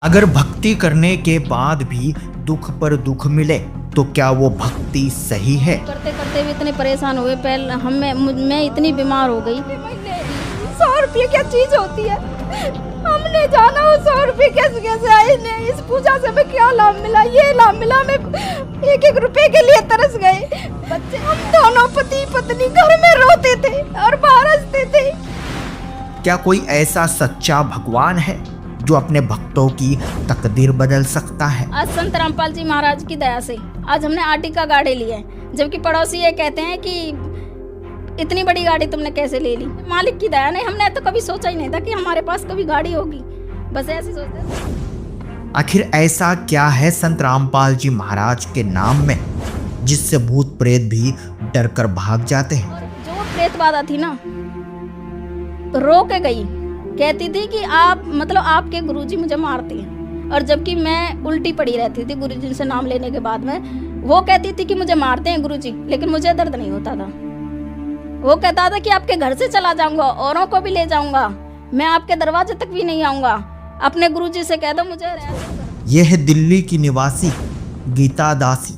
अगर भक्ति करने के बाद भी दुख पर दुख मिले तो क्या वो भक्ति सही है? करते करते भी इतने परेशान हुए। पहले मैं इतनी बीमार हो गई। 100 रुपये क्या चीज होती है? हमने जाना वो 100 रुपये कैसे कैसे आए ने। इस पूजा से हमें क्या लाभ मिला? ये लाभ मिला, हमें एक एक रुपए के लिए तरस गए। बच्चे हम दोनों पति पत्नी घर में रोते थे और बाहर हंसते थे। क्या कोई ऐसा सच्चा भगवान है जो अपने भक्तों की तकदीर बदल सकता है? आज संत रामपाल जी महाराज की दया से आज हमने आर्टिका गाड़ी ली है, जबकि पड़ोसी ये कहते हैं कि इतनी बड़ी गाड़ी तुमने कैसे ले ली। मालिक की दया नहीं, हमने तो कभी सोचा ही नहीं था कि हमारे पास कभी गाड़ी होगी। बस ऐसे सोचते थे। आखिर ऐसा क्या है संत रामपाल जी महाराज के नाम में जिससे भूत प्रेत भी डर कर भाग जाते हैं? और जो प्रेत बाधा थी ना, रो के गई, कहती थी कि आपके गुरुजी मुझे मारते हैं। और जबकि मैं उल्टी पड़ी रहती थी गुरुजी से नाम लेने के बाद में, वो कहती थी कि मुझे मारते हैं गुरुजी, लेकिन मुझे दर्द नहीं होता था। वो कहता था कि आपके घर से चला जाऊंगा, औरों को भी ले जाऊंगा, मैं आपके दरवाजे तक भी नहीं आऊंगा, अपने गुरुजी से कह दो मुझे। यह है दिल्ली की निवासी गीता दासी।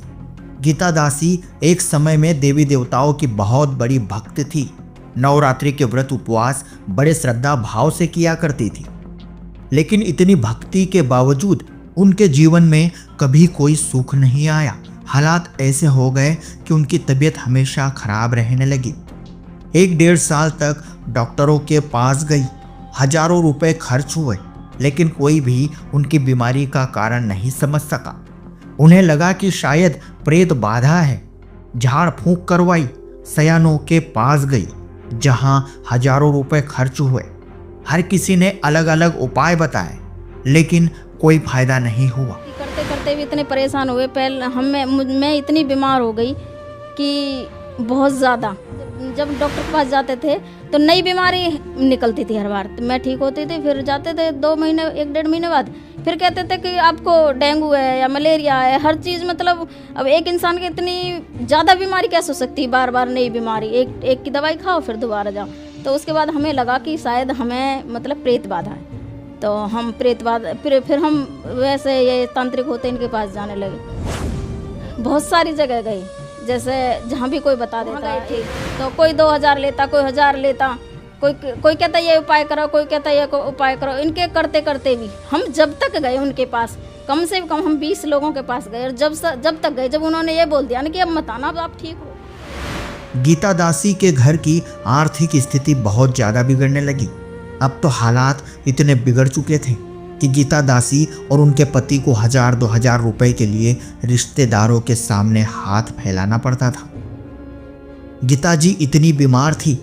गीता दासी एक समय में देवी देवताओं की बहुत बड़ी भक्त थी। नवरात्रि के व्रत उपवास बड़े श्रद्धा भाव से किया करती थी, लेकिन इतनी भक्ति के बावजूद उनके जीवन में कभी कोई सुख नहीं आया। हालात ऐसे हो गए कि उनकी तबीयत हमेशा खराब रहने लगी। 1-1.5 साल तक डॉक्टरों के पास गई, हजारों रुपए खर्च हुए, लेकिन कोई भी उनकी बीमारी का कारण नहीं समझ सका। उन्हें लगा कि शायद प्रेत बाधा है। झाड़ फूंक करवाई, सयानों के पास गई, जहां हजारों रुपए खर्च हुए। हर किसी ने अलग अलग उपाय बताए, लेकिन कोई फायदा नहीं हुआ। करते करते भी इतने परेशान हुए। पहले मैं इतनी बीमार हो गई कि बहुत ज़्यादा। जब डॉक्टर के पास जाते थे तो नई बीमारी निकलती थी हर बार। तो मैं ठीक होती थी, फिर जाते थे 2 महीने 1-1.5 महीने बाद फिर कहते थे कि आपको डेंगू है या मलेरिया है। हर चीज़ अब एक इंसान की इतनी ज़्यादा बीमारी कैसे हो सकती है? बार बार नई बीमारी, एक की दवाई खाओ फिर दोबारा जाओ। तो उसके बाद हमें लगा कि शायद हमें प्रेत बाधा है। तो हम प्रेत बाधा फिर हम वैसे ये तांत्रिक होते इनके पास जाने लगे। बहुत सारी जगह गए, जैसे जहाँ भी कोई बता देता है तो कोई 2000 लेता, कोई 1000 लेता, कोई कहता ये उपाय करो, कोई कहता ये उपाय करो। इनके करते करते भी हम जब तक गए उनके पास, कम से कम हम 20 लोगों के पास गए। और जब तक गए, जब उन्होंने ये बोल दिया ना कि अब मत आना, अब आप ठीक हो। गीता दासी के घर की आर्थिक स्थिति बहुत ज़्यादा बिगड़ने लगी। अब तो हालात इतने बिगड़ चुके थे कि गीता दासी और उनके पति को 1000-2000 रुपए के लिए रिश्तेदारों के सामने हाथ फैलाना पड़ता था। गीता जी इतनी बीमार थी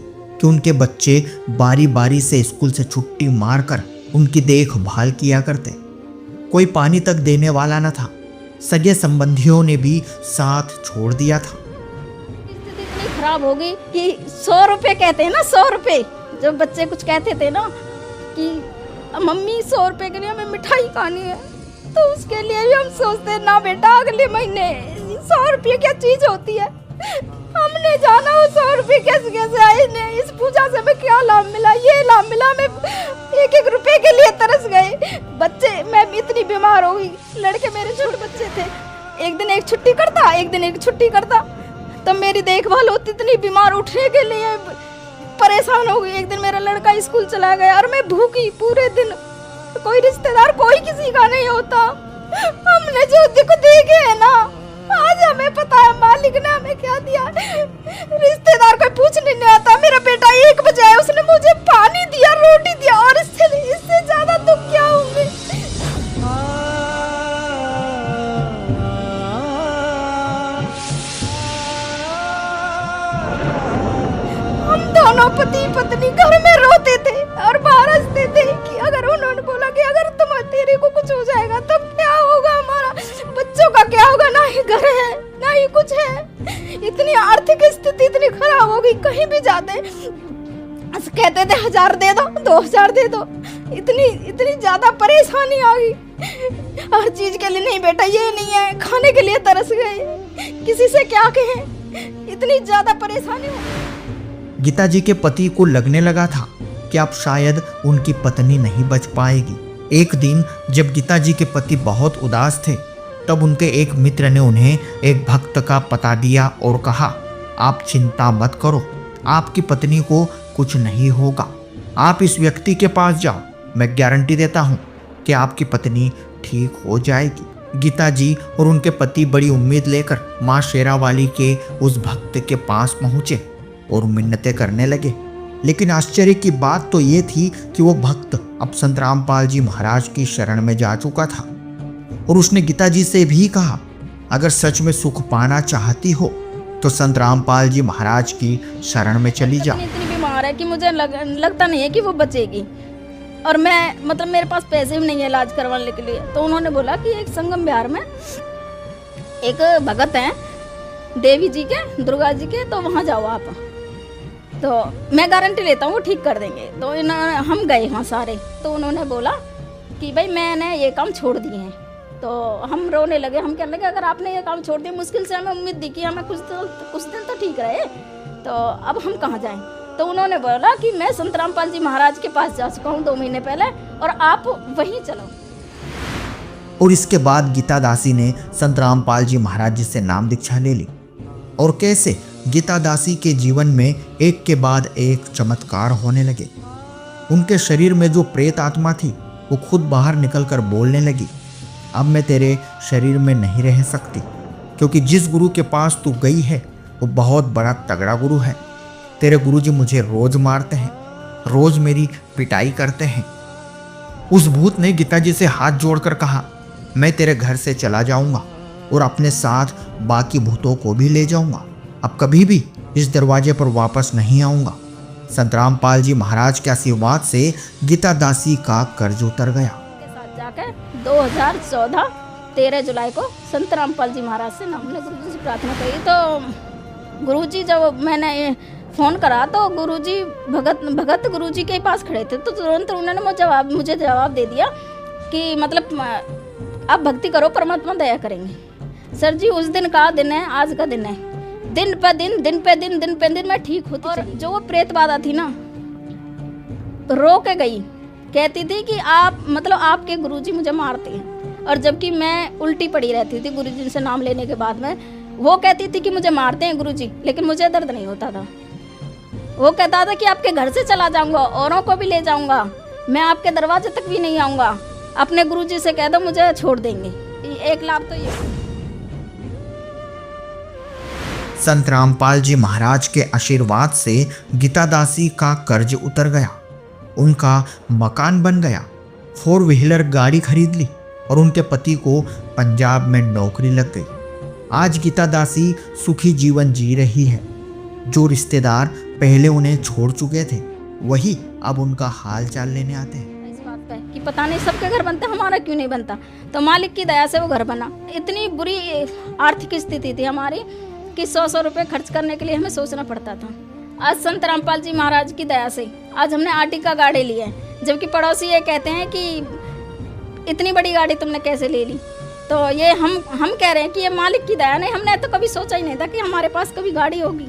कि उनके बच्चे बारी बारी से स्कूल से छुट्टी मारकर उनकी देखभाल किया करते। कोई पानी तक देने वाला न था। सगे संबंधियों ने भी साथ छोड़ दिया था। स्थिति इतनी खराब हो गई कि 100 रुपये कहते हैं ना, 100 रुपये जब बच्चे कुछ कहते थे ना कि मम्मी 100 रुपये के लिए हमें मिठाई खानी है, तो उसके लिए भी हम सोचते ना बेटा अगले महीने। 100 रुपये क्या चीज होती है? हमने जाना वो 100 रुपये कैसे कैसे आए ने। इस पूजा से हमें क्या लाभ मिला? ये लाभ मिला, हमें एक एक रुपए के लिए तरस गए। बच्चे, मैं इतनी बीमार हो गई, लड़के मेरे छोटे बच्चे थे, एक दिन एक छुट्टी करता, एक दिन एक छुट्टी करता, तब मेरी देखभाल होती। इतनी बीमार, उठने के लिए परेशान हो गई। एक दिन मेरा लड़का स्कूल चला गया और मैं भूखी पूरे दिन। कोई रिश्तेदार कोई किसी का नहीं होता। हमने जो दुख देखे है ना, आज हमें पता है मालिक ने हमें क्या दिया। रिश्तेदार कोई पूछने नहीं आता। मेरा बेटा 1 बजे आया, उसने मुझे पानी दिया, रोटी दिया, और इससे ज्यादा दुख क्या होंगे? हम दोनों पति पत्नी घर में रोते थे और बाहर हंसते थे कि अगर उन्होंने बोला कि अगर तेरे को कुछ हो जाएगा तो क्या होगा, हमारा बच्चों का क्या होगा? ना ही घर है ना ही कुछ है। इतनी आर्थिक स्थिति इतनी खराब हो गई, कहीं भी जाते कहते थे 1000 दे दो, 2000 दे दो। इतनी ज्यादा परेशानी आ गई। हर चीज के लिए नहीं बेटा ये नहीं है, खाने के लिए तरस गए, किसी से क्या कहें, इतनी ज्यादा परेशानी हो गई। गीता जी के पति को लगने लगा था कि अब शायद उनकी पत्नी नहीं बच पाएगी। एक दिन जब गीता जी के पति बहुत उदास थे, तब उनके एक मित्र ने उन्हें एक भक्त का पता दिया और कहा, आप चिंता मत करो, आपकी पत्नी को कुछ नहीं होगा। आप इस व्यक्ति के पास जाओ, मैं गारंटी देता हूँ कि आपकी पत्नी ठीक हो जाएगी। गीता जी और उनके पति बड़ी उम्मीद लेकर माँ शेरावाली के उस भक्त के पास पहुँचे और मिन्नतें करने लगे। लेकिन आश्चर्य की बात तो ये थी कि वो भक्त अब संत रामपाल जी महाराज की शरण में जा चुका था और उसने गीता जी से भी कहा, अगर सच में सुख पाना चाहती हो तो संत रामपाल जी महाराज की शरण में चली जाओ। इतनी बीमार है कि मुझे लगता नहीं है कि वो बचेगी, और मैं मतलब मेरे पास पैसे भी नहीं है इलाज करवाने के लिए। तो उन्होंने बोला कि एक संगम बिहार में एक भगत हैं देवी जी के, दुर्गा जी के, तो वहाँ जाओ आप, तो मैं गारंटी लेता हूँ वो ठीक कर देंगे। तो हम गए वहाँ सारे। तो उन्होंने बोला कि भाई मैंने ये काम छोड़ दिए हैं। तो हम रोने लगे, हम कहने लगे अगर आपने ये काम छोड़ दिया, मुश्किल से हमें उम्मीद थी कि हमें कुछ दिन तो ठीक रहे, तो अब हम कहाँ जाएं। तो उन्होंने बोला कि मैं संत रामपाल जी महाराज के पास जा चुका हूँ 2 महीने पहले, और आप वहीं चलो। और इसके बाद गीता दासी ने संत रामपाल जी महाराज जी से नाम दीक्षा ले ली। और कैसे गीता दासी के जीवन में एक के बाद एक चमत्कार होने लगे। उनके शरीर में जो प्रेत आत्मा थी वो खुद बाहर निकलकर बोलने लगी, अब मैं तेरे शरीर में नहीं रह सकती, क्योंकि जिस गुरु के पास तू गई है वो बहुत बड़ा तगड़ा गुरु है। तेरे गुरुजी मुझे रोज मारते हैं, रोज मेरी पिटाई करते हैं। उस भूत ने गीता जी से हाथ जोड़कर कहा, मैं तेरे घर से चला जाऊंगा और अपने साथ बाकी भूतों को भी ले जाऊंगा। अब कभी भी इस दरवाजे पर वापस नहीं आऊंगा। संत रामपाल जी महाराज के आशीर्वाद से गीता दासी का कर्ज उतर गया। के साथ जाकर 2014 13 जुलाई को संत रामपाल जी महाराज से हमने गुरुजी से प्रार्थना करी। तो गुरुजी जब मैंने फ़ोन करा तो गुरुजी भगत गुरुजी के पास खड़े थे। तो तुरंत उन्होंने मुझे जवाब दे दिया कि मतलब आप भक्ति करो, परमात्मा दया करेंगे। सर जी उस दिन का दिन है, आज का दिन है, दिन पे दिन मैं ठीक होती। और जो वो प्रेत बाधा थी ना, रो के गई, कहती थी कि आप मतलब आपके गुरुजी मुझे मारते हैं। और जबकि मैं उल्टी पड़ी रहती थी गुरुजी से नाम लेने के बाद में, वो कहती थी कि मुझे मारते हैं गुरुजी, लेकिन मुझे दर्द नहीं होता था। वो कहता था कि आपके घर से चला जाऊंगा, औरों को भी ले जाऊंगा, मैं आपके दरवाजे तक भी नहीं आऊंगा, अपने गुरुजी से कह दो मुझे छोड़ देंगे। एक लाभ तो ये। संत रामपाल जी महाराज के आशीर्वाद से गीता दासी का कर्ज उतर गया, उनका मकान बन गया, 4 व्हीलर गाड़ी खरीद ली और उनके पति को पंजाब में नौकरी लग गई। आज गीता दासी सुखी जीवन जी रही है। जो रिश्तेदार पहले उन्हें छोड़ चुके थे वही अब उनका हाल चाल लेने आते हैं। इस बात पे कि पता नहीं सबके घर बनता, हमारा क्यों नहीं बनता। तो मालिक की दया से वो घर बना। इतनी बुरी आर्थिक स्थिति थी हमारी कि 100 रुपये खर्च करने के लिए हमें सोचना पड़ता था। आज संत रामपाल जी महाराज की दया से आज हमने आर्टिका गाड़ी ली है, जबकि पड़ोसी ये कहते हैं कि इतनी बड़ी गाड़ी तुमने कैसे ले ली। तो ये हम कह रहे हैं कि ये मालिक की दया। नहीं, हमने तो कभी सोचा ही नहीं था कि हमारे पास कभी गाड़ी होगी।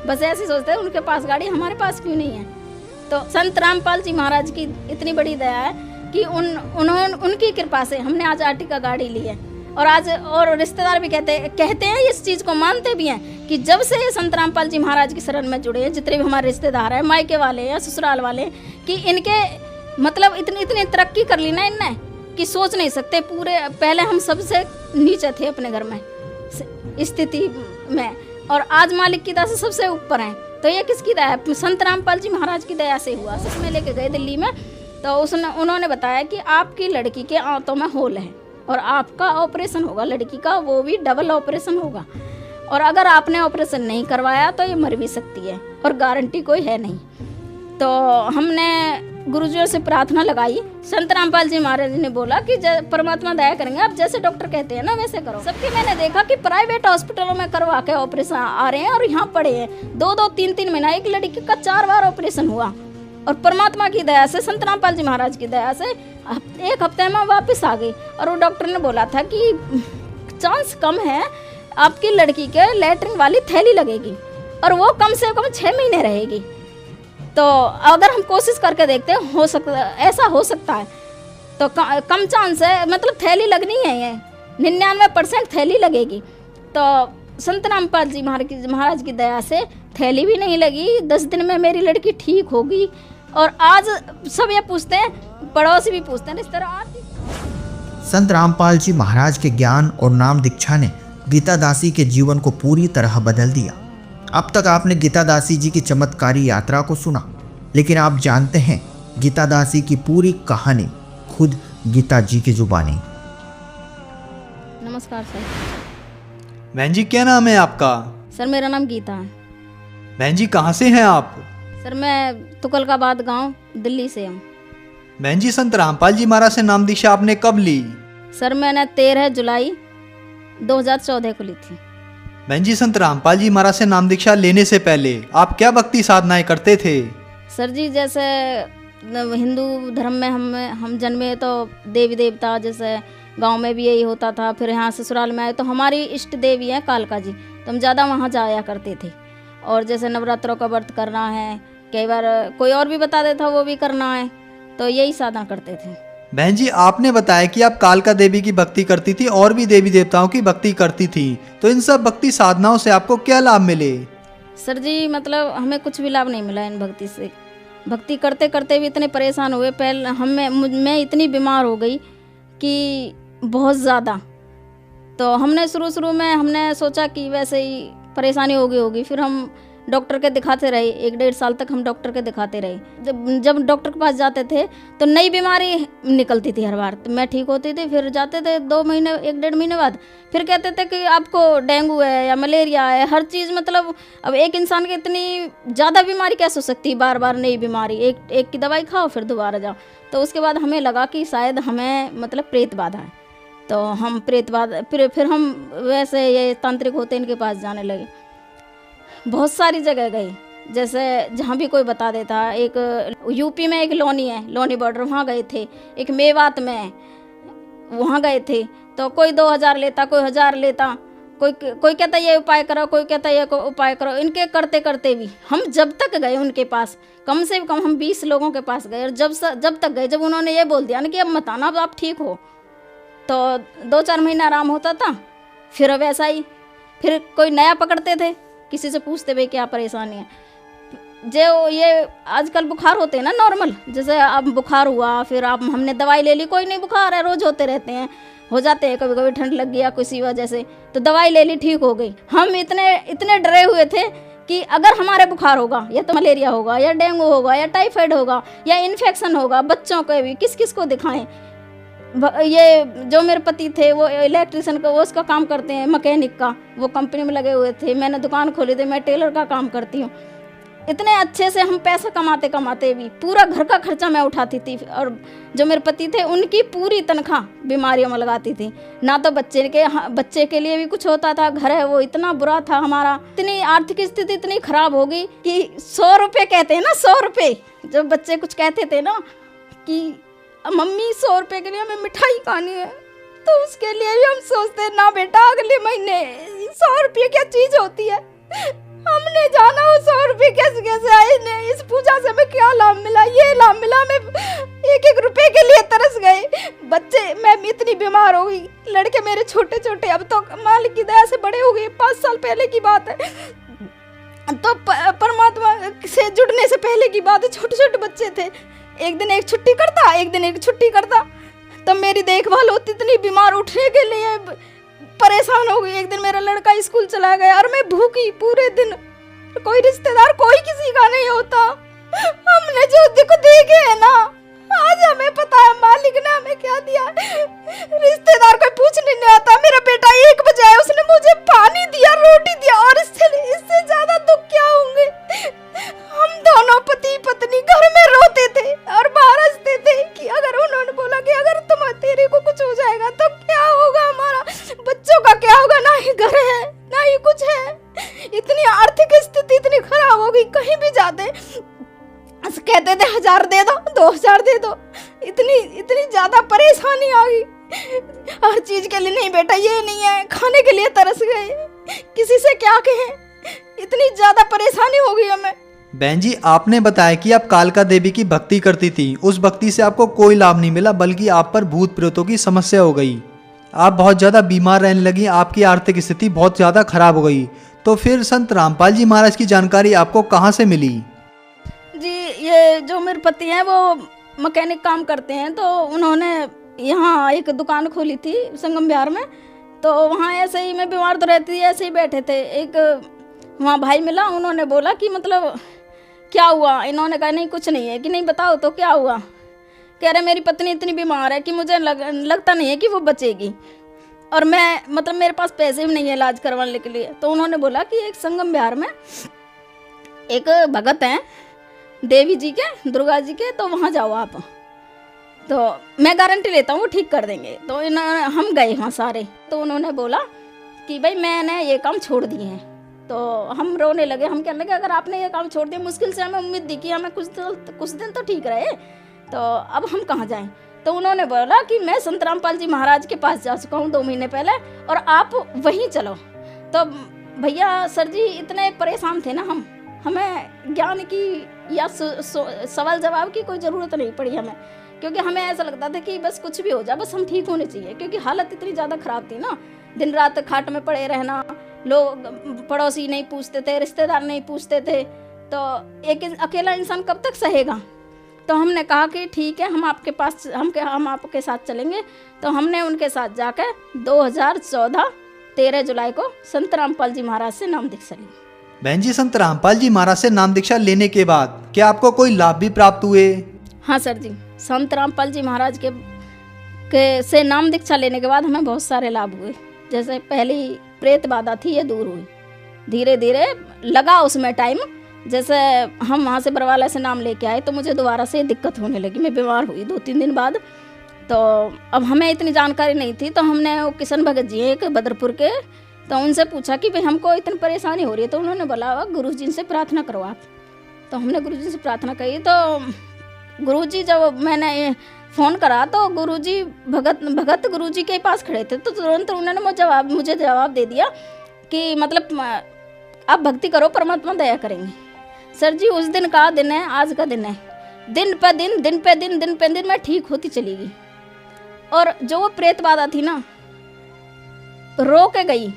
बस ऐसे सोचते हैं उनके पास गाड़ी, हमारे पास क्यों नहीं है। तो संत रामपाल जी महाराज की इतनी बड़ी दया है कि उनकी कृपा से हमने आज आर्टिका गाड़ी ली है। और आज और रिश्तेदार भी कहते हैं इस चीज़ को मानते भी हैं कि जब से संत रामपाल जी महाराज की शरण में जुड़े हैं, जितने भी हमारे रिश्तेदार हैं, मायके वाले या ससुराल वाले, कि इनके मतलब इतनी तरक्की कर ली ना इनने कि सोच नहीं सकते। पूरे पहले हम सबसे नीचे थे अपने घर में स्थिति में, और आज मालिक की दया से सबसे ऊपर हैं। तो ये किसकी दया है? संत रामपाल जी महाराज की दया से हुआ। उसमें लेके गए दिल्ली में, तो उन्होंने बताया कि आपकी लड़की के आंतों में होल है और आपका ऑपरेशन होगा, लड़की का वो भी डबल ऑपरेशन होगा। और अगर आपने ऑपरेशन नहीं करवाया तो ये मर भी सकती है और गारंटी कोई है नहीं। तो हमने गुरुजियों से प्रार्थना लगाई। संत रामपाल जी महाराज ने बोला कि परमात्मा दया करेंगे, आप जैसे डॉक्टर कहते हैं ना वैसे करो। सबके मैंने देखा कि प्राइवेट हॉस्पिटलों में करवा के ऑपरेशन आ रहे हैं और यहाँ पड़े हैं 2-2, 3-3 महीना। एक लड़की का 4 बार ऑपरेशन हुआ और परमात्मा की दया से, संत रामपाल जी महाराज की दया से 1 हफ्ते में वापस आ गई। और वो डॉक्टर ने बोला था कि चांस कम है, आपकी लड़की के लैट्रिन वाली थैली लगेगी और वो कम से कम 6 महीने रहेगी। तो अगर हम कोशिश करके देखते हैं, ऐसा हो सकता है। तो कम चांस है, मतलब थैली लगनी है, ये 99% थैली लगेगी। तो संत रामपाल जी महाराज की दया से थैली भी नहीं लगी। 10 दिन में मेरी लड़की ठीक होगी। और आज सब ये पूछते हैं, पड़ोसी भी पूछते हैं, इस तरह आती। संत रामपाल जी महाराज के ज्ञान और नाम दीक्षा ने गीता दासी के जीवन को पूरी तरह बदल दिया। अब तक आपने गीता दासी जी की चमत्कारी यात्रा को सुना, लेकिन आप जानते हैं गीता दासी की पूरी कहानी खुद गीता जी की जुबानी। नमस्कार सर। बहन जी क्या नाम है आपका? सर मेरा नाम गीता है। बहन जी कहाँ से हैं आप? सर मैं तुगलकाबाद गांव दिल्ली से हूँ। बहन जी संत रामपाल जी महाराज से नाम दीक्षा आपने कब ली? सर मैंने 13 जुलाई 2014 को ली थी। बहन जी संत रामपाल जी महाराज से नाम दीक्षा लेने से पहले आप क्या भक्ति साधनाएं करते थे? सर जी जैसे हिंदू धर्म में हम जन्मे तो देवी देवता, जैसे गांव में भी यही होता था। फिर यहाँ ससुराल में आए तो हमारी इष्ट देवी है कालका जी, तो हम ज़्यादा वहाँ जाया करते थे। और जैसे नवरात्रों का व्रत करना है, कई बार कोई और भी बता देता वो भी करना है, तो यही साधना करते थे। बहन जी आपने बताया कि आप कालका देवी की भक्ति करती थी और भी देवी देवताओं की भक्ति करती थी, तो इन सब भक्ति साधनाओं से आपको क्या लाभ मिले? सर जी मतलब हमें कुछ भी लाभ नहीं मिला इन भक्ति से। भक्ति करते करते भी इतने परेशान हुए। पहले मैं इतनी बीमार हो गई कि बहुत ज़्यादा। तो हमने शुरू में हमने सोचा कि वैसे ही परेशानी होगी। फिर हम डॉक्टर के दिखाते रहे, 1-1.5 साल तक हम डॉक्टर के दिखाते रहे। जब डॉक्टर के पास जाते थे तो नई बीमारी निकलती थी हर बार। तो मैं ठीक होती थी, फिर जाते थे 2 महीने 1-1.5 महीने बाद फिर कहते थे कि आपको डेंगू है या मलेरिया है, हर चीज़। मतलब अब एक इंसान की इतनी ज़्यादा बीमारी कैसे हो सकती है, बार बार नई बीमारी, एक की दवाई खाओ फिर दोबारा जाओ। तो उसके बाद हमें लगा कि शायद हमें मतलब प्रेत बाधा है। तो हम प्रेत बाधा फिर हम वैसे ये तांत्रिक होते इनके पास जाने लगे। बहुत सारी जगह गई, जैसे जहाँ भी कोई बता देता। एक यूपी में एक लोनी है, लोनी बॉर्डर, वहाँ गए थे। एक मेवात में वहाँ गए थे, तो कोई 2000 लेता, कोई 1000 लेता, कोई कहता ये उपाय करो, कोई कहता ये उपाय करो। इनके करते करते भी हम जब तक गए उनके पास, कम से कम हम 20 लोगों के पास गए। और जब तक गए, जब उन्होंने ये बोल दिया ना कि अब मत आना, अब आप ठीक हो, तो 2-4 महीना आराम होता था। फिर अब ऐसा ही, फिर कोई नया पकड़ते थे, किसी से पूछते भाई क्या परेशानी है। जो ये आजकल बुखार होते हैं ना नॉर्मल, जैसे अब बुखार हुआ, फिर आप हमने दवाई ले ली, कोई नहीं बुखार है, रोज होते रहते हैं, हो जाते हैं, कभी कभी ठंड लग गया किसी वजह से, तो दवाई ले ली, ठीक हो गई। हम इतने डरे हुए थे कि अगर हमारे बुखार होगा, या तो मलेरिया होगा, या डेंगू होगा, या टाइफाइड होगा, या इन्फेक्शन होगा, बच्चों को भी किस किस को दिखाएं। ये जो मेरे पति थे वो इलेक्ट्रिशियन का, वो उसका काम करते हैं, मैकेनिक का, वो कंपनी में लगे हुए थे। मैंने दुकान खोली थी, मैं टेलर का काम करती हूँ। इतने अच्छे से हम पैसा कमाते कमाते भी पूरा घर का खर्चा मैं उठाती थी। और जो मेरे पति थे उनकी पूरी तनख्वाह बीमारियों में लगाती थी। ना तो बच्चे के लिए भी कुछ होता था, घर है वो इतना बुरा था हमारा। इतनी आर्थिक स्थिति इतनी खराब हो गई कि 100 रुपये कहते हैं ना, 100 रुपये, जब बच्चे कुछ कहते थे ना कि मम्मी 100 रुपये के लिए हमें मिठाई खानी है, तो उसके लिए भी हम सोचते हैं ना बेटा अगले महीने 100 रुपये क्या चीज़ होती है। हमने जाना वो 100 रुपये कैसे आए ने, इस पूजा से हमें क्या लाभ मिला, ये लाभ मिला, हमें 1-1 रुपये के लिए तरस गए। बच्चे, मैं इतनी बीमार हो गई, लड़के मेरे छोटे छोटे, अब तो मालिक की दया से बड़े हो गए, 5 साल पहले की बात है। तो परमात्मा से जुड़ने से पहले की बात है, छोटे छोटे बच्चे थे। एक दिन एक छुट्टी करता, एक दिन एक छुट्टी करता, तब मेरी देखभाल होती। इतनी बीमार, उठने के लिए परेशान हो गई। एक दिन मेरा लड़का स्कूल चला गया और मैं भूखी पूरे दिन, कोई रिश्तेदार कोई किसी का नहीं होता। हमने जो दुख देखे है ना, आज हमें पता है मालिक ने हमें क्या दिया। रिश्तेदार कोई पूछने नहीं आता। मेरा बेटा 1 बजे आया, उसने मुझे पानी दिया, रोटी दिया, और इससे ज्यादा दुख क्या होंगे। हम दोनों पति पत्नी घर में रोते थे और बाहर हंसते थे कि अगर उन्होंने बोला कि अगर तेरे को कुछ हो जाएगा तो क्या होगा, हमारा बच्चों का क्या होगा। ना ही घर है ना ही कुछ है। इतनी आर्थिक स्थिति इतनी खराब हो गई, कहीं भी जाते कहते थे 1000 दे दो, 2000 दे दो। इतनी ज्यादा परेशानी आ गई हर चीज के लिए। नहीं बेटा ये नहीं है, खाने के लिए तरस गए, किसी से क्या कहें, इतनी ज्यादा परेशानी हो गई हमें। बहन जी, आपने बताया कि आप कालका देवी की भक्ति करती थी। उस भक्ति से आपको कोई लाभ नहीं मिला, बल्कि आप पर भूत प्रेतों की समस्या हो गई। आप बहुत ज़्यादा बीमार रहने लगी, आपकी आर्थिक स्थिति बहुत ज़्यादा खराब हो गई। तो फिर संत रामपाल जी महाराज की जानकारी आपको कहाँ से मिली? जी, ये जो मेरे पति हैं वो मैकेनिक काम करते हैं, तो उन्होंने यहाँ एक दुकान खोली थी संगम विहार में। तो वहाँ ऐसे ही, मैं बीमार तो रहती थी, ऐसे ही बैठे थे, एक वहाँ भाई मिला, उन्होंने बोला कि मतलब क्या हुआ? इन्होंने कहा नहीं कुछ नहीं है। कि नहीं बताओ तो क्या हुआ? कह रहे मेरी पत्नी इतनी बीमार है कि मुझे लगता नहीं है कि वो बचेगी, और मैं मतलब मेरे पास पैसे भी नहीं है इलाज करवाने के लिए। तो उन्होंने बोला कि एक संगम विहार में एक भगत हैं देवी जी के, दुर्गा जी के, तो वहाँ जाओ आप, तो मैं गारंटी लेता हूँ वो ठीक कर देंगे। तो हम गए वहाँ सारे। तो उन्होंने बोला कि भाई मैंने ये काम छोड़ दिए हैं। तो हम रोने लगे, हम कहने लगे अगर आपने ये काम छोड़ दिया, मुश्किल से हमें उम्मीद थी कि हमें कुछ दिन तो ठीक रहे, तो अब हम कहाँ जाएं? तो उन्होंने बोला कि मैं संत रामपाल जी महाराज के पास जा चुका हूँ 2 महीने पहले, और आप वहीं चलो। तो भैया सर जी इतने परेशान थे ना, हमें ज्ञान की या सवाल जवाब की कोई ज़रूरत नहीं पड़ी हमें, क्योंकि हमें ऐसा लगता था कि बस कुछ भी हो जाए, बस हम ठीक होने चाहिए, क्योंकि हालत इतनी ज़्यादा ख़राब थी ना। दिन रात खाट में पड़े रहना, लोग पड़ोसी नहीं पूछते थे, रिश्तेदार नहीं पूछते थे, तो एक अकेला इंसान कब तक सहेगा? तो हमने कहा कि ठीक है, हम आपके पास हम आपके साथ चलेंगे। तो हमने उनके साथ जाकर 2014 13 जुलाई को संत रामपाल जी महाराज से नाम दीक्षा ली। बहन जी, संत रामपाल जी महाराज से नाम दीक्षा लेने के बाद क्या आपको कोई लाभ भी प्राप्त हुए? हाँ सर जी, संत रामपाल जी महाराज के से नाम दीक्षा लेने के बाद हमें बहुत सारे लाभ हुए। जैसे पहली प्रेत बाधा थी, ये दूर हुई, धीरे धीरे लगा उसमें टाइम। जैसे हम वहाँ से बरवाला से नाम लेके आए तो मुझे दोबारा से दिक्कत होने लगी, मैं बीमार हुई 2-3 दिन बाद। तो अब हमें इतनी जानकारी नहीं थी, तो हमने वो किशन भगत जी एक बदरपुर के, तो उनसे पूछा कि भाई हमको इतनी परेशानी हो रही है। तो उन्होंने बोला गुरु जी से प्रार्थना करो आप। तो हमने गुरु जी से प्रार्थना करी। तो गुरु जी जब मैंने फ़ोन करा तो गुरु जी भगत गुरु जी के पास खड़े थे। तो तुरंत उन्होंने मुझे जवाब दे दिया कि मतलब आप भक्ति करो, परमात्मा दया करेंगे। सर जी उस दिन का दिन है, आज का दिन है, दिन पे दिन मैं ठीक होती चली गई। और जो वो प्रेत बाधा थी ना, रो के गई,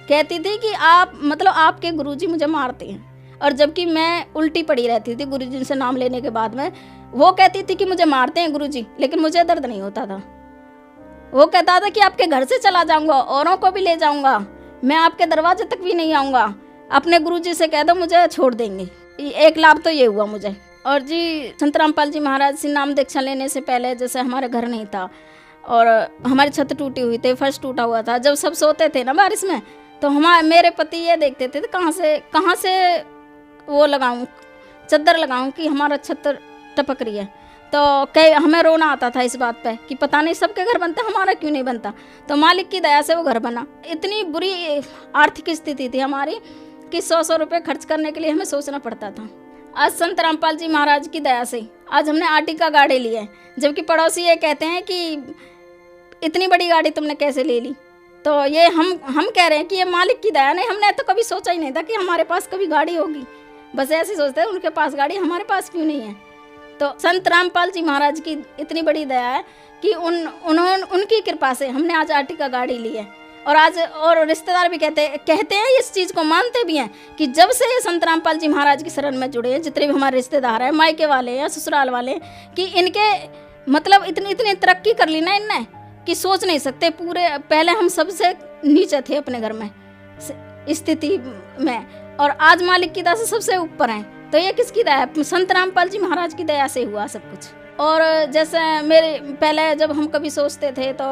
कहती थी कि आप मतलब आपके गुरुजी मुझे मारते हैं। और जबकि मैं उल्टी पड़ी रहती थी गुरुजी से नाम लेने के बाद में, वो कहती थी कि मुझे मारते हैं गुरुजी, लेकिन मुझे दर्द नहीं होता था। वो कहता था कि आपके घर से चला जाऊंगा, औरों को भी ले जाऊंगा, मैं आपके दरवाजे तक भी नहीं आऊँगा, अपने गुरुजी से कह दो मुझे छोड़ देंगे। एक लाभ तो ये हुआ मुझे। और जी संत रामपाल जी महाराज से नाम दीक्षा लेने से पहले जैसे हमारे घर नहीं था और हमारी छत टूटी हुई थी, फर्श टूटा हुआ था। जब सब सोते थे ना बारिश में, तो मेरे पति ये देखते थे कहाँ से वो लगाऊं, चद्दर लगाऊं कि हमारा छत टपक रही है। तो हमें रोना आता था इस बात पे कि पता नहीं सबके घर बनता, हमारा क्यों नहीं बनता। तो मालिक की दया से वो घर बना। इतनी बुरी आर्थिक स्थिति थी हमारी कि 100 रुपये खर्च करने के लिए हमें सोचना पड़ता था। आज संत रामपाल जी महाराज की दया से आज हमने आर्टिका गाड़ी ली है, जबकि पड़ोसी ये कहते हैं कि इतनी बड़ी गाड़ी तुमने कैसे ले ली। तो ये हम कह रहे हैं कि ये मालिक की दया। नहीं, हमने तो कभी सोचा ही नहीं था कि हमारे पास कभी गाड़ी होगी, बस ऐसे सोचते हैं उनके पास गाड़ी, हमारे पास क्यों नहीं है। तो संत रामपाल जी महाराज की इतनी बड़ी दया है कि उनकी कृपा से हमने आज आर्टिका गाड़ी ली है। और रिश्तेदार भी कहते हैं, इस चीज़ को मानते भी हैं कि जब से ये संत रामपाल जी महाराज की शरण में जुड़े हैं, जितने भी हमारे रिश्तेदार हैं, मायके वाले या ससुराल वाले, कि इनके मतलब इतनी तरक्की कर ली ना इनने कि सोच नहीं सकते। पूरे पहले हम सबसे नीचे थे अपने घर में स्थिति में, और आज मालिक की दया से सबसे ऊपर हैं। तो ये किसकी दया है? संत रामपाल जी महाराज की दया से हुआ सब कुछ। और जैसे मेरे पहले जब हम कभी सोचते थे तो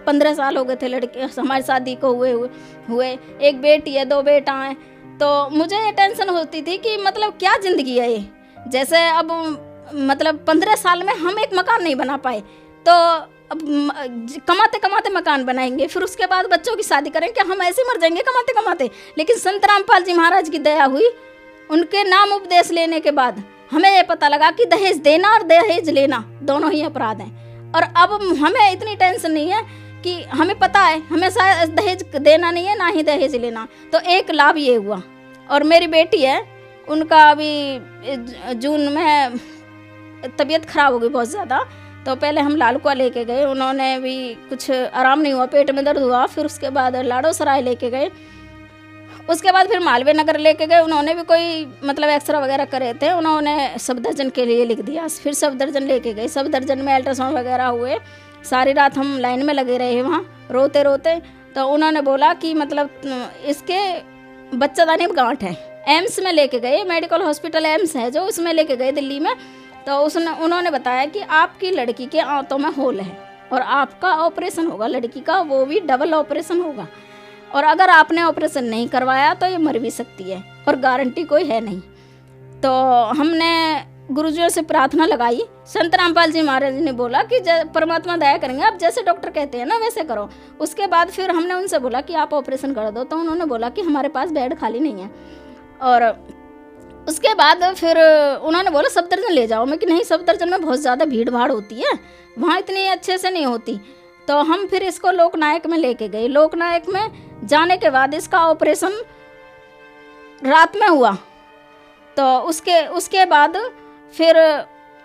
15 साल हो गए थे लड़के हमारी शादी को हुए 1 बेटी है, 2 बेटा हैं। तो मुझे ये टेंशन होती थी कि मतलब क्या ज़िंदगी है ये। जैसे अब मतलब 15 साल में हम एक मकान नहीं बना पाए, तो अब कमाते कमाते मकान बनाएंगे, फिर उसके बाद बच्चों की शादी करेंगे, हम ऐसे मर जाएंगे कमाते कमाते। लेकिन संत रामपाल जी महाराज की दया हुई, उनके नाम उपदेश लेने के बाद हमें ये पता लगा कि दहेज देना और दहेज लेना दोनों ही अपराध हैं। और अब हमें इतनी टेंशन नहीं है कि हमें पता है हमें दहेज देना नहीं है, ना ही दहेज लेना। तो एक लाभ ये हुआ। और मेरी बेटी है उनका अभी जून में तबीयत खराब हो गई बहुत ज़्यादा। तो पहले हम लालकुआ लेके गए, उन्होंने भी कुछ आराम नहीं हुआ, पेट में दर्द हुआ। फिर उसके बाद लाडो सराय लेके गए, उसके बाद फिर मालवीय नगर लेके गए। उन्होंने भी कोई मतलब एक्सरा वगैरह करे थे, उन्होंने सफदरजंग के लिए लिख दिया। फिर सफदरजंग लेके गए, सफदरजंग में अल्ट्रासाउंड वगैरह हुए। सारी रात हम लाइन में लगे रहे वहाँ रोते रोते। तो उन्होंने बोला कि मतलब इसके बच्चादानी में गांठ है। एम्स में लेके गए, मेडिकल हॉस्पिटल एम्स है जो, उसमें लेके गए दिल्ली में। तो उन्होंने बताया कि आपकी लड़की के आंतों में होल है और आपका ऑपरेशन होगा लड़की का, वो भी डबल ऑपरेशन होगा। और अगर आपने ऑपरेशन नहीं करवाया तो ये मर भी सकती है और गारंटी कोई है नहीं। तो हमने गुरुजियों से प्रार्थना लगाई। संत रामपाल जी महाराज ने बोला कि परमात्मा दया करेंगे, आप जैसे डॉक्टर कहते हैं ना वैसे करो। उसके बाद फिर हमने उनसे बोला कि आप ऑपरेशन कर दो। तो उन्होंने बोला कि हमारे पास बेड खाली नहीं है। और उसके बाद फिर उन्होंने बोला सफदरजंग ले जाओ। मैं कि नहीं, सफदरजंग में बहुत ज़्यादा भीड़ भाड़ होती है, वहाँ इतनी अच्छे से नहीं होती। तो हम फिर इसको लोकनायक में लेके गए। लोकनायक में जाने के बाद इसका ऑपरेशन रात में हुआ। तो उसके बाद फिर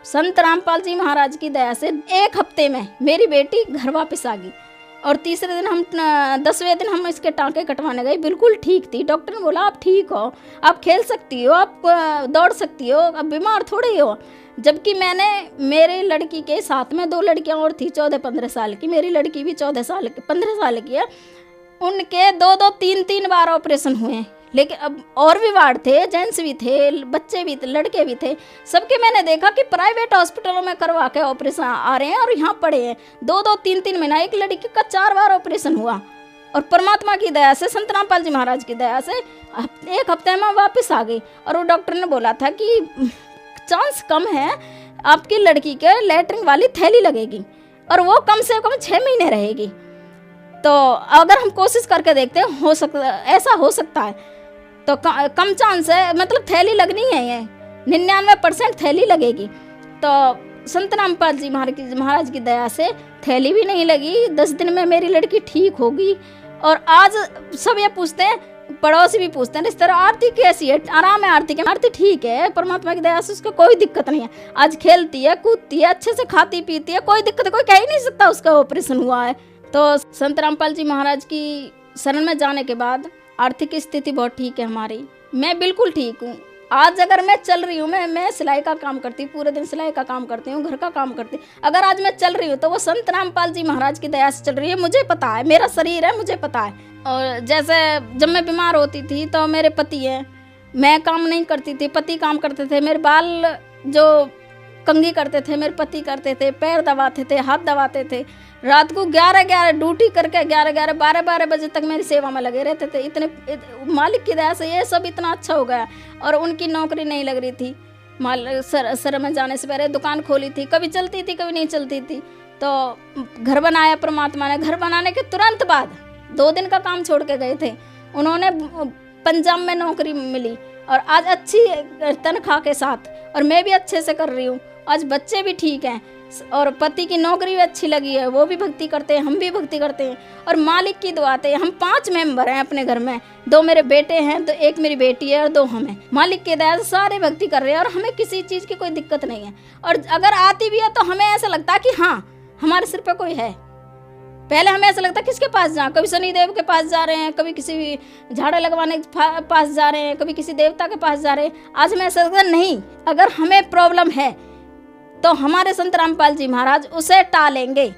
संत रामपाल जी महाराज की दया से 1 हफ्ते में मेरी बेटी घर वापस आ गई। और तीसरे दिन हम 10वें दिन हम इसके टाँके कटवाने गए, बिल्कुल ठीक थी। डॉक्टर ने बोला आप ठीक हो, आप खेल सकती हो, आप दौड़ सकती हो, अब बीमार थोड़ी हो। जबकि मैंने मेरी लड़की के साथ में 2 लड़कियां और थी 14-15 साल की, मेरी लड़की भी 15 साल की है। उनके 2-2, 3-3 बार ऑपरेशन हुए हैं। लेकिन अब और भी वार्ड थे, जेंट्स भी थे, बच्चे भी थे, लड़के भी थे। सबके मैंने देखा कि प्राइवेट हॉस्पिटलों में करवा के ऑपरेशन आ रहे हैं और यहाँ पड़े हैं 2-2, 3-3 महीना। एक लड़की का 4 बार ऑपरेशन हुआ और परमात्मा की दया से, संत रामपाल जी महाराज की दया से 1 हफ्ते में वापस आ गई। और वो डॉक्टर ने बोला था कि चांस कम है, आपकी लड़की के लैट्रिन वाली थैली लगेगी और वो कम से कम 6 महीने रहेगी। तो अगर हम कोशिश करके देखते हैं, ऐसा हो सकता है। तो कम चांस है, मतलब थैली लगनी है, ये 99% थैली लगेगी। तो संत रामपाल जी महाराज की दया से थैली भी नहीं लगी। 10 दिन में मेरी लड़की ठीक होगी। और आज सब ये पूछते हैं, पड़ोसी भी पूछते हैं इस तरह, आरती कैसी है? आराम है आरती के? आरती ठीक है, परमात्मा की दया से उसको कोई दिक्कत नहीं है। आज खेलती है, कूदती है, अच्छे से खाती पीती है, कोई दिक्कत, कोई कह ही नहीं सकता उसका ऑपरेशन हुआ है। तो संत रामपाल जी महाराज की शरण में जाने के बाद आर्थिक स्थिति बहुत ठीक है हमारी। मैं बिल्कुल ठीक हूँ। आज अगर मैं चल रही हूँ, मैं सिलाई का काम करती हूँ, पूरे दिन सिलाई का काम करती हूँ, घर का काम करती हूँ। अगर आज मैं चल रही हूँ तो वो संत रामपाल जी महाराज की दया से चल रही है। मुझे पता है, मेरा शरीर है, मुझे पता है। और जैसे जब मैं बीमार होती थी तो मेरे पति हैं, मैं काम नहीं करती थी, पति काम करते थे। मेरे बाल जो कंघी करते थे मेरे पति करते थे, पैर दबाते थे, हाथ दबाते थे। रात को 11-11 ड्यूटी करके 11-11, 12-12 बजे तक मेरी सेवा में लगे रहते थे। इतने मालिक की दया से ये सब इतना अच्छा हो गया। और उनकी नौकरी नहीं लग रही थी, सर में जाने से पहले दुकान खोली थी, कभी चलती थी कभी नहीं चलती थी। तो घर बनाया परमात्मा ने। घर बनाने के तुरंत बाद 2 दिन का काम छोड़ के गए थे, उन्होंने पंजाब में नौकरी मिली और आज अच्छी तनख्वाह के साथ, और मैं भी अच्छे से कर रही हूँ। आज बच्चे भी ठीक हैं और पति की नौकरी भी अच्छी लगी है, वो भी भक्ति करते हैं, हम भी भक्ति करते हैं। और मालिक की दुआ से हम 5 मेंबर हैं अपने घर में, 2 मेरे बेटे हैं, तो 1 मेरी बेटी है और 2 हम हैं। मालिक की दया से सारे भक्ति कर रहे हैं और हमें किसी चीज़ की कोई दिक्कत नहीं है। और अगर आती भी है तो हमें ऐसा लगता है कि हाँ हमारे सिर पर कोई है। पहले हमें ऐसा लगता है किसके पास जाएं, कभी शनिदेव के पास जा रहे हैं, कभी किसी झाड़े लगवाने के पास जा रहे हैं, कभी किसी देवता के पास जा रहे हैं। आज हमें ऐसा लगता है नहीं, अगर हमें प्रॉब्लम है तो हमारे संत रामपाल जी महाराज उसे टालेंगे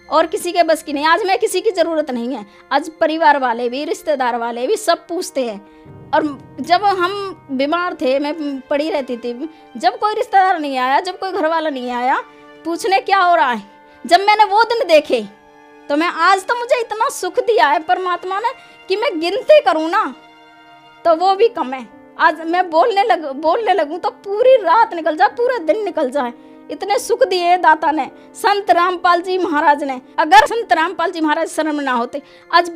और किसी के बस की नहीं। आज मैं किसी की ज़रूरत नहीं है। आज परिवार वाले भी, रिश्तेदार वाले भी सब पूछते हैं। और जब हम बीमार थे, मैं पड़ी रहती थी, जब कोई रिश्तेदार नहीं आया, जब कोई घर वाला नहीं आया पूछने क्या हो रहा है, जब मैंने वो दिन देखे तो मैं आज तो मुझे इतना सुख दिया है परमात्मा ने कि मैं गिनती करूँ ना तो वो भी कम है। आज मैं बोलने लगूँ तो पूरी रात निकल जाए, पूरे दिन निकल जाए, इतने सुख दिए दाता ने, संत रामपाल जी महाराज ने। अगर संत रामपाल जी महाराज शरण में ना होते, आज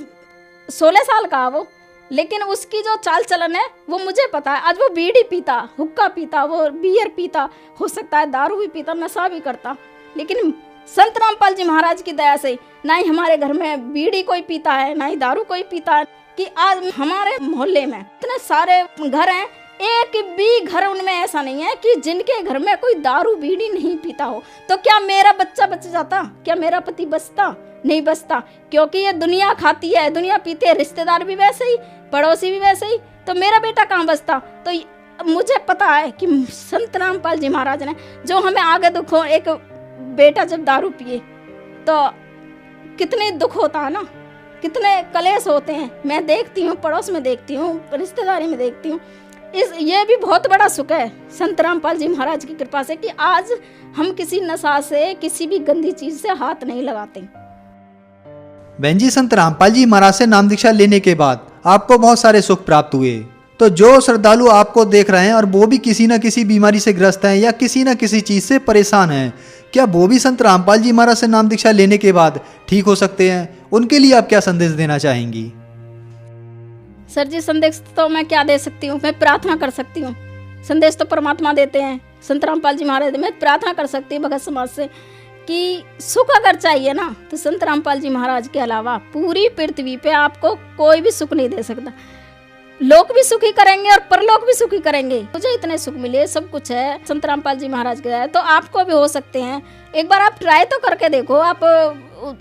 16 साल का वो, लेकिन उसकी जो चाल चलन है वो मुझे पता है। आज वो बीड़ी पीता, हुक्का पीता, वो बियर पीता, हो सकता है दारू भी पीता, नशा भी करता, लेकिन संत रामपाल जी महाराज की दया से ना ही हमारे घर में बीड़ी कोई पीता है, ना ही दारू कोई पीता है। कि आज हमारे मोहल्ले में इतने सारे घर हैं एक भी घर उनमें ऐसा नहीं है कि जिनके घर में कोई दारू बीड़ी नहीं पीता हो। तो क्या मेरा बच्चा बच जाता? क्या मेरा पति बचता? नहीं बचता, क्योंकि ये दुनिया खाती है, दुनिया पीते है, रिश्तेदार भी वैसे ही, पड़ोसी भी वैसे ही, तो मेरा बेटा कहाँ बचता? तो मुझे पता है कि संत रामपाल जी महाराज ने जो हमें आगे दुख हो, एक बेटा जब दारू पिए तो कितने दुख होता है ना, कितने कलेश होते हैं। मैं देखती हूँ, पड़ोस में देखती हूँ, रिश्तेदारी में देखती हूँ। ये भी बहुत बड़ा सुख है संत रामपाल जी महाराज की कृपा से कि आज हम किसी नशा से, किसी भी गंदी चीज से हाथ नहीं लगाते। बहन जी, संत रामपाल जी महाराज से नाम दीक्षा लेने के बाद आपको बहुत सारे सुख प्राप्त हुए। तो जो श्रद्धालु आपको देख रहे हैं और वो भी किसी न किसी बीमारी से ग्रस्त हैं या किसी न किसी चीज से परेशान हैं, क्या वो भी संत रामपाल जी महाराज से नाम दीक्षा लेने के बाद ठीक हो सकते हैं? उनके लिए आप क्या संदेश देना चाहेंगी? सर जी, संदेश तो मैं क्या दे सकती हूँ? मैं प्रार्थना कर सकती हूँ। संदेश तो परमात्मा देते हैं, संत रामपाल जी महाराज। मैं प्रार्थना कर सकती हूँ भगत समाज से कि सुख अगर चाहिए ना तो संत रामपाल जी महाराज के अलावा पूरी पृथ्वी पे आपको कोई भी सुख नहीं दे सकता। लोक भी सुखी करेंगे और परलोक भी सुखी करेंगे। मुझे इतने सुख मिले, सब कुछ है संत रामपाल जी महाराज के है, तो आपको भी हो सकते हैं। एक बार आप ट्राई तो करके देखो। आप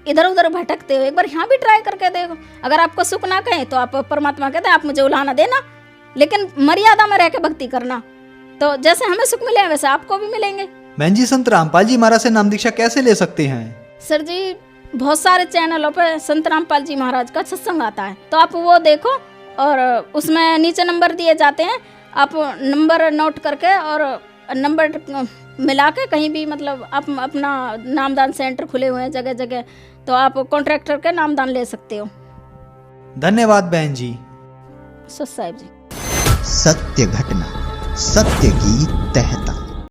इधर उधर भटकते हो, एक बार यहाँ भी ट्राई करके देखो। अगर आपको सुख ना कहे तो आप परमात्मा कहते हैं आप मुझे उलाहना देना, लेकिन मर्यादा में रह के भक्ति करना। तो जैसे हमें सुख मिले वैसे आपको भी मिलेंगे। बहन जी, संत रामपाल जी महाराज से नाम दीक्षा कैसे ले सकते हैं? सर जी, बहुत सारे चैनलों पर संत रामपाल जी महाराज का सत्संग आता है, तो आप वो देखो और उसमें नीचे नंबर दिए जाते हैं। आप नंबर नोट करके और नंबर मिला के कहीं भी, मतलब आप अपना नामदान सेंटर खुले हुए हैं जगह जगह, तो आप कॉन्ट्रैक्टर के नामदान ले सकते हो। धन्यवाद बहन जी। साहिब जी। सत्य घटना, सत्य की तह तक।